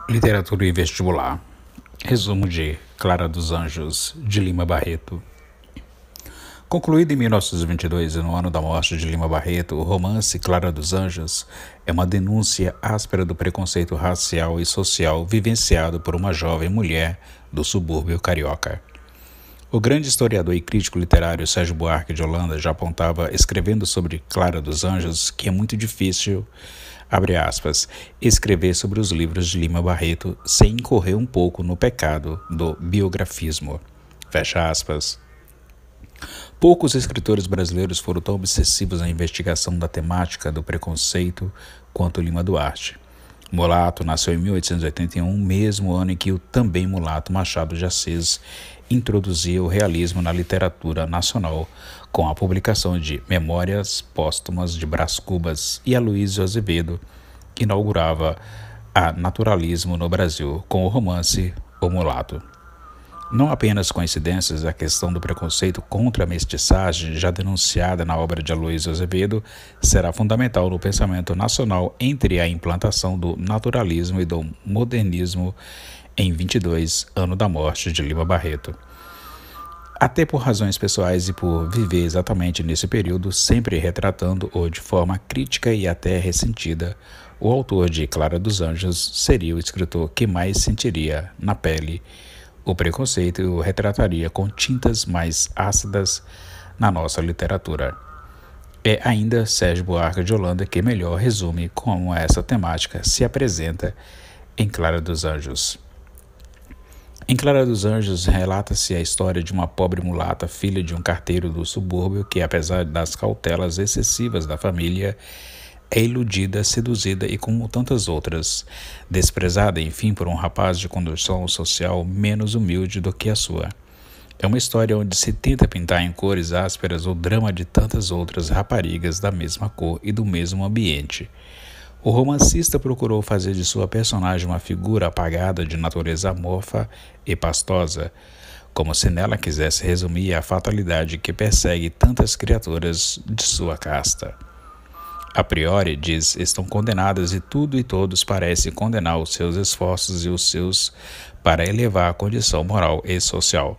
Literatura e vestibular. Resumo de Clara dos Anjos, de Lima Barreto. Concluído em 1922 e no ano da morte de Lima Barreto, o romance Clara dos Anjos é uma denúncia áspera do preconceito racial e social vivenciado por uma jovem mulher do subúrbio carioca. O grande historiador e crítico literário Sérgio Buarque de Holanda já apontava, escrevendo sobre Clara dos Anjos, que é muito difícil, abre aspas, escrever sobre os livros de Lima Barreto sem incorrer um pouco no pecado do biografismo, fecha aspas. Poucos escritores brasileiros foram tão obsessivos na investigação da temática do preconceito quanto Lima Duarte. Mulato nasceu em 1881, mesmo ano em que o também mulato Machado de Assis introduzia o realismo na literatura nacional com a publicação de Memórias Póstumas de Brás Cubas, e Aloysio Azevedo inaugurava a naturalismo no Brasil com o romance O Mulato. Não apenas coincidências, a questão do preconceito contra a mestiçagem, já denunciada na obra de Aloysio Azevedo, será fundamental no pensamento nacional entre a implantação do naturalismo e do modernismo em 22, ano da morte de Lima Barreto. Até por razões pessoais e por viver exatamente nesse período, sempre retratando-o de forma crítica e até ressentida, o autor de Clara dos Anjos seria o escritor que mais sentiria na pele o preconceito e o retrataria com tintas mais ácidas na nossa literatura. É ainda Sérgio Buarque de Holanda que melhor resume como essa temática se apresenta em Clara dos Anjos. Em Clara dos Anjos, relata-se a história de uma pobre mulata, filha de um carteiro do subúrbio que, apesar das cautelas excessivas da família, é iludida, seduzida e, como tantas outras, desprezada, enfim, por um rapaz de condição social menos humilde do que a sua. É uma história onde se tenta pintar em cores ásperas o drama de tantas outras raparigas da mesma cor e do mesmo ambiente. O romancista procurou fazer de sua personagem uma figura apagada de natureza amorfa e pastosa, como se nela quisesse resumir a fatalidade que persegue tantas criaturas de sua casta. A priori, diz, estão condenadas e tudo e todos parecem condenar os seus esforços e os seus para elevar a condição moral e social.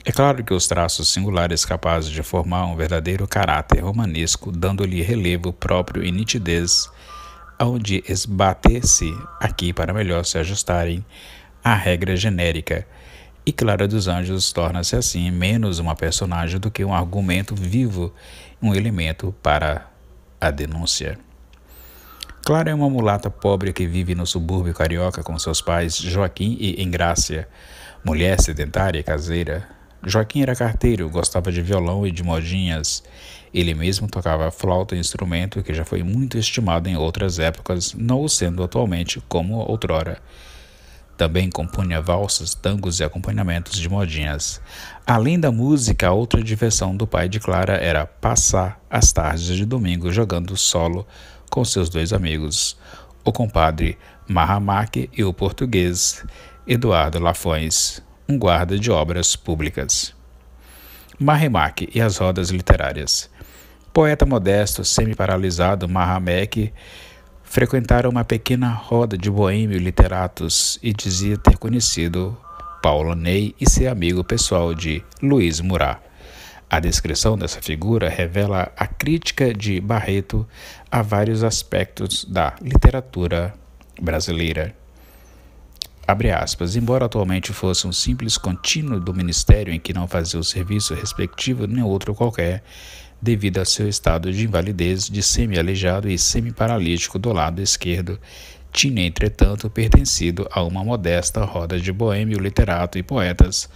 É claro que os traços singulares capazes de formar um verdadeiro caráter romanesco, dando-lhe relevo próprio e nitidez, onde esbater-se aqui para melhor se ajustarem à regra genérica, e Clara dos Anjos torna-se assim menos uma personagem do que um argumento vivo, um elemento para a denúncia. Clara é uma mulata pobre que vive no subúrbio carioca com seus pais Joaquim e Engrácia, mulher sedentária e caseira. Joaquim era carteiro, gostava de violão e de modinhas. Ele mesmo tocava flauta, instrumento que já foi muito estimado em outras épocas, não o sendo atualmente como outrora. Também compunha valsas, tangos e acompanhamentos de modinhas. Além da música, a outra diversão do pai de Clara era passar as tardes de domingo jogando solo com seus dois amigos, o compadre Marramaque e o português Eduardo Lafões, um guarda de obras públicas. Marramaque e as rodas literárias. Poeta modesto, semi-paralisado, Marramaque frequentara uma pequena roda de boêmio literatos e dizia ter conhecido Paulo Ney e ser amigo pessoal de Luiz Murat. A descrição dessa figura revela a crítica de Barreto a vários aspectos da literatura brasileira. Abre aspas, embora atualmente fosse um simples contínuo do ministério em que não fazia o serviço respectivo nem outro qualquer, devido a seu estado de invalidez, de semi-aleijado e semi-paralítico do lado esquerdo, tinha, entretanto, pertencido a uma modesta roda de boêmio literato e poetas,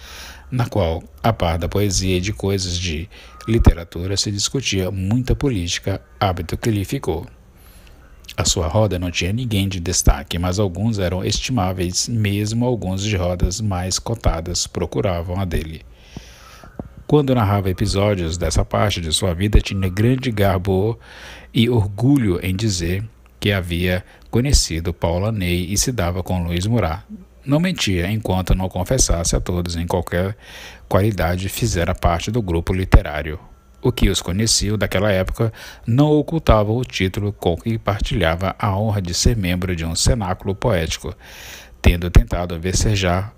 na qual, a par da poesia e de coisas de literatura, se discutia muita política, hábito que lhe ficou. A sua roda não tinha ninguém de destaque, mas alguns eram estimáveis, mesmo alguns de rodas mais cotadas procuravam a dele. Quando narrava episódios dessa parte de sua vida, tinha grande garbo e orgulho em dizer que havia conhecido Paula Ney e se dava com Luiz Murat. Não mentia enquanto não confessasse a todos em qualquer qualidade fizera parte do grupo literário. O que os conheciam daquela época não ocultava o título com que partilhava a honra de ser membro de um cenáculo poético, tendo tentado versejar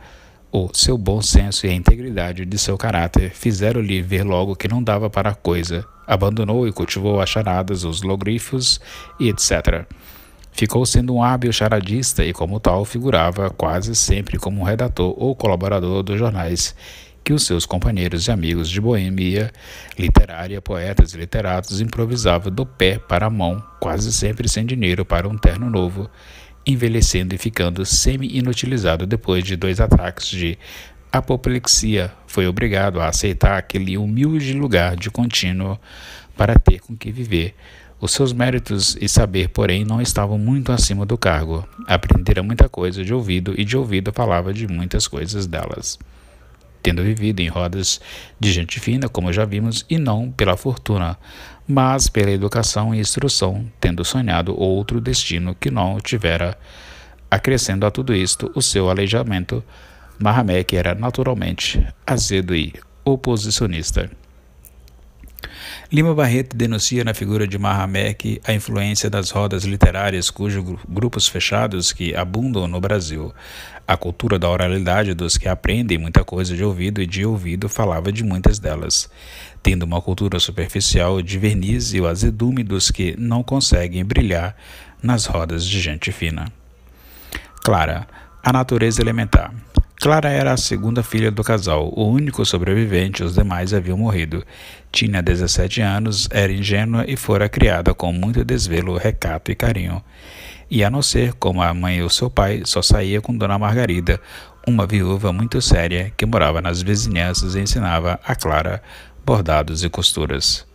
o seu bom senso e a integridade de seu caráter, fizeram-lhe ver logo que não dava para a coisa. Abandonou e cultivou as charadas, os logrifos e etc. Ficou sendo um hábil charadista e, como tal, figurava quase sempre como um redator ou colaborador dos jornais que os seus companheiros e amigos de boemia literária, poetas e literatos improvisavam do pé para a mão, quase sempre sem dinheiro para um terno novo, envelhecendo e ficando semi-inutilizado depois de 2 ataques de apoplexia. Foi obrigado a aceitar aquele humilde lugar de contínuo para ter com que viver. Os seus méritos e saber, porém, não estavam muito acima do cargo. Aprendera muita coisa de ouvido e de ouvido falava de muitas coisas delas, tendo vivido em rodas de gente fina, como já vimos, e não pela fortuna, mas pela educação e instrução, tendo sonhado outro destino que não tivera. Acrescendo a tudo isto o seu aleijamento, Mahamek era naturalmente azedo e oposicionista. Lima Barreto denuncia na figura de Mahamek a influência das rodas literárias cujos grupos fechados que abundam no Brasil. A cultura da oralidade dos que aprendem muita coisa de ouvido e de ouvido falava de muitas delas, tendo uma cultura superficial de verniz e o azedume dos que não conseguem brilhar nas rodas de gente fina. Clara, a natureza elementar. Clara era a segunda filha do casal, o único sobrevivente, os demais haviam morrido. Tinha 17 anos, era ingênua e fora criada com muito desvelo, recato e carinho. E a não ser como a mãe ou seu pai, só saía com Dona Margarida, uma viúva muito séria que morava nas vizinhanças e ensinava a Clara bordados e costuras.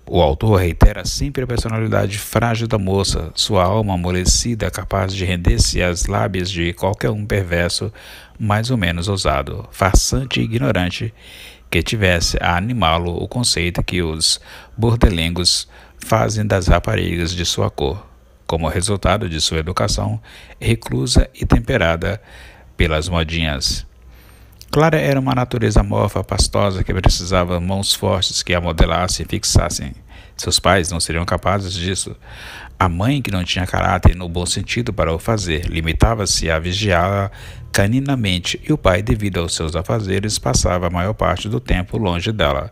O autor reitera sempre a personalidade frágil da moça, sua alma amolecida, capaz de render-se às lábias de qualquer um perverso, mais ou menos ousado, farsante e ignorante, que tivesse a animá-lo o conceito que os bordelengos fazem das raparigas de sua cor, como resultado de sua educação reclusa e temperada pelas modinhas. Clara era uma natureza amorfa, pastosa, que precisava mãos fortes que a modelassem e fixassem. Seus pais não seriam capazes disso. A mãe, que não tinha caráter no bom sentido para o fazer, limitava-se a vigiá-la caninamente, e o pai, devido aos seus afazeres, passava a maior parte do tempo longe dela,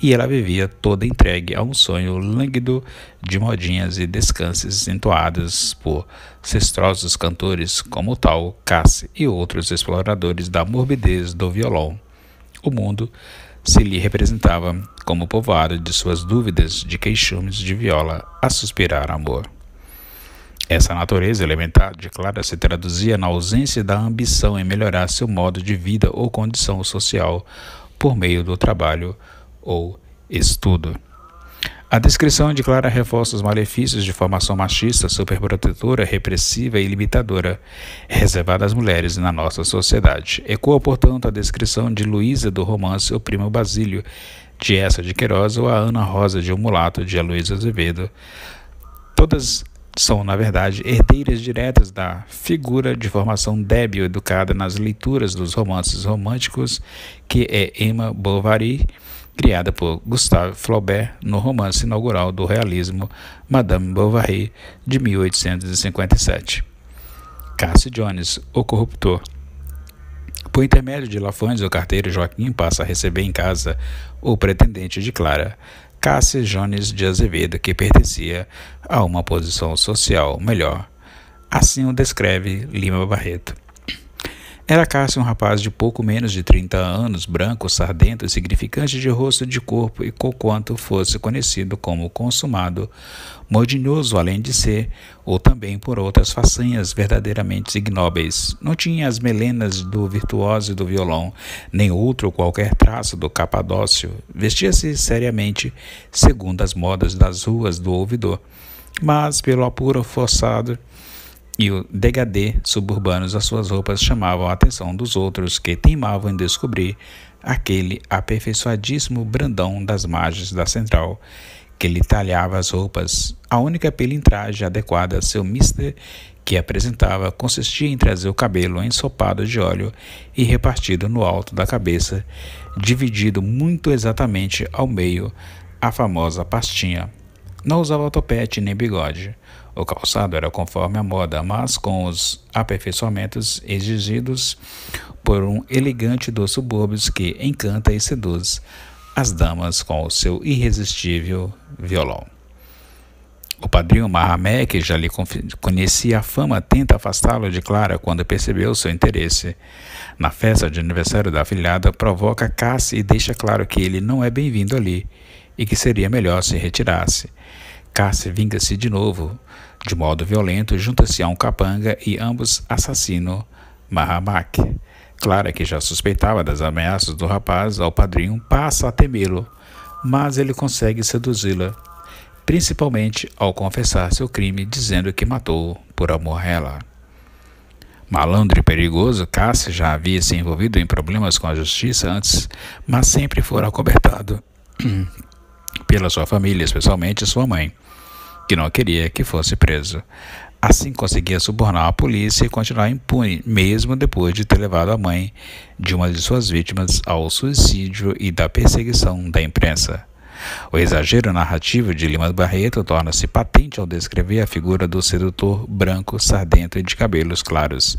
e ela vivia toda entregue a um sonho lânguido de modinhas e descansos entoados por cestrosos cantores como tal Cassi e outros exploradores da morbidez do violão. O mundo se lhe representava como povoado de suas dúvidas, de queixumes de viola a suspirar amor. Essa natureza elementar de Clara se traduzia na ausência da ambição em melhorar seu modo de vida ou condição social por meio do trabalho ou estudo. A descrição de Clara reforça os malefícios de formação machista, superprotetora, repressiva e limitadora, reservada às mulheres na nossa sociedade. Ecoa, portanto, a descrição de Luísa do romance O Primo Basílio, de Essa de Queiroz, ou a Ana Rosa de O Mulato, de Aloysio Azevedo. Todas são, na verdade, herdeiras diretas da figura de formação débil educada nas leituras dos romances românticos, que é Emma Bovary, criada por Gustave Flaubert no romance inaugural do realismo Madame Bovary, de 1857. Cassie Jones, o corruptor. Por intermédio de Lafões, o carteiro Joaquim passa a receber em casa o pretendente de Clara, Cassie Jones de Azevedo, que pertencia a uma posição social melhor. Assim o descreve Lima Barreto. Era Cássio um rapaz de pouco menos de 30 anos, branco, sardento, significante de rosto e de corpo, e conquanto fosse conhecido como consumado, modinhoso além de ser, ou também por outras façanhas verdadeiramente ignóbeis. Não tinha as melenas do virtuoso do violão, nem outro qualquer traço do capadócio. Vestia-se seriamente, segundo as modas das ruas do ouvidor, mas pelo apuro forçado e o degradê suburbanos, as suas roupas chamavam a atenção dos outros, que teimavam em descobrir aquele aperfeiçoadíssimo brandão das margens da central, que lhe talhava as roupas. A única pilintragem adequada a seu mister que apresentava consistia em trazer o cabelo ensopado de óleo e repartido no alto da cabeça, dividido muito exatamente ao meio, a famosa pastinha. Não usava topete nem bigode. O calçado era conforme a moda, mas com os aperfeiçoamentos exigidos por um elegante dos subúrbios que encanta e seduz as damas com o seu irresistível violão. O padrinho Mahamé, que já lhe conhecia a fama, tenta afastá-lo de Clara quando percebeu seu interesse. Na festa de aniversário da afilhada, provoca Cassie e deixa claro que ele não é bem-vindo ali e que seria melhor se retirasse. Cassie vinga-se de novo, de modo violento, junta-se a um capanga e ambos assassinam Mahamak. Clara, que já suspeitava das ameaças do rapaz ao padrinho, passa a temê-lo, mas ele consegue seduzi-la, principalmente ao confessar seu crime, dizendo que matou por amor a ela. Malandro e perigoso, Cassie já havia se envolvido em problemas com a justiça antes, mas sempre fora acobertado pela sua família, especialmente sua mãe, que não queria que fosse preso. Assim conseguia subornar a polícia e continuar impune, mesmo depois de ter levado a mãe de uma de suas vítimas ao suicídio e da perseguição da imprensa. O exagero narrativo de Lima Barreto torna-se patente ao descrever a figura do sedutor branco, sardento e de cabelos claros.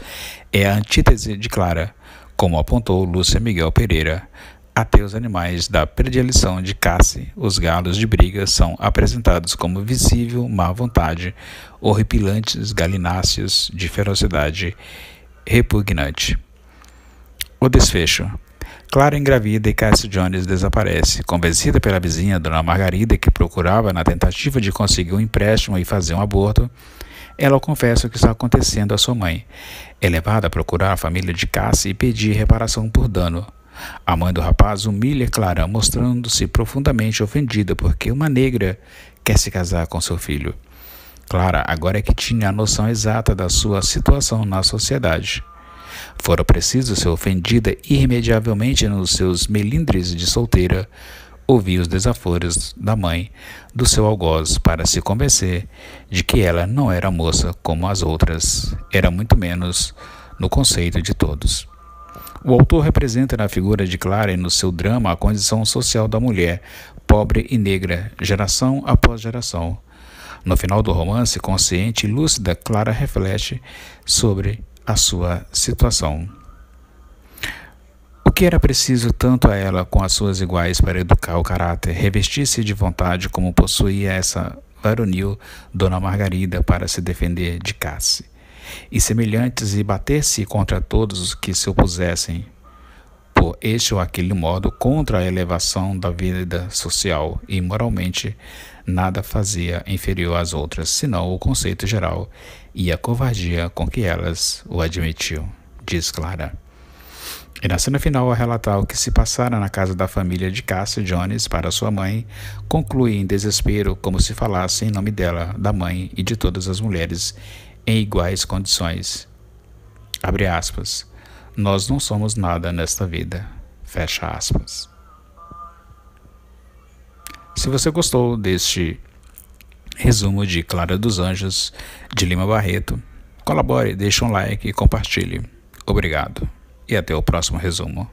É a antítese de Clara, como apontou Lúcia Miguel Pereira. Até os animais da predileção de Cassie, os galos de briga, são apresentados como visível má vontade, horripilantes galináceos de ferocidade repugnante. O desfecho. Clara engravida e Cassie Jones desaparece. Convencida pela vizinha Dona Margarida, que procurava na tentativa de conseguir um empréstimo e fazer um aborto, ela confessa o que está acontecendo à sua mãe. É levada a procurar a família de Cassie e pedir reparação por dano. A mãe do rapaz humilha Clara, mostrando-se profundamente ofendida porque uma negra quer se casar com seu filho. Clara agora é que tinha a noção exata da sua situação na sociedade. Fora preciso ser ofendida irremediavelmente nos seus melindres de solteira, ouvir os desaforos da mãe do seu algoz para se convencer de que ela não era moça como as outras, era muito menos no conceito de todos. O autor representa na figura de Clara e no seu drama a condição social da mulher, pobre e negra, geração após geração. No final do romance, consciente e lúcida, Clara reflete sobre a sua situação. O que era preciso tanto a ela com as suas iguais para educar o caráter, revestir-se de vontade como possuía essa varonil Dona Margarida para se defender de Cassie, e semelhantes e bater-se contra todos os que se opusessem, por este ou aquele modo, contra a elevação da vida social e moralmente nada fazia inferior às outras, senão o conceito geral e a covardia com que elas o admitiam, diz Clara. E na cena final, a relatar o que se passara na casa da família de Cassie Jones para sua mãe, conclui em desespero, como se falasse em nome dela, da mãe e de todas as mulheres em iguais condições. Abre aspas. Nós não somos nada nesta vida. Fecha aspas. Se você gostou deste resumo de Clara dos Anjos, de Lima Barreto, colabore, deixe um like e compartilhe. Obrigado. E até o próximo resumo.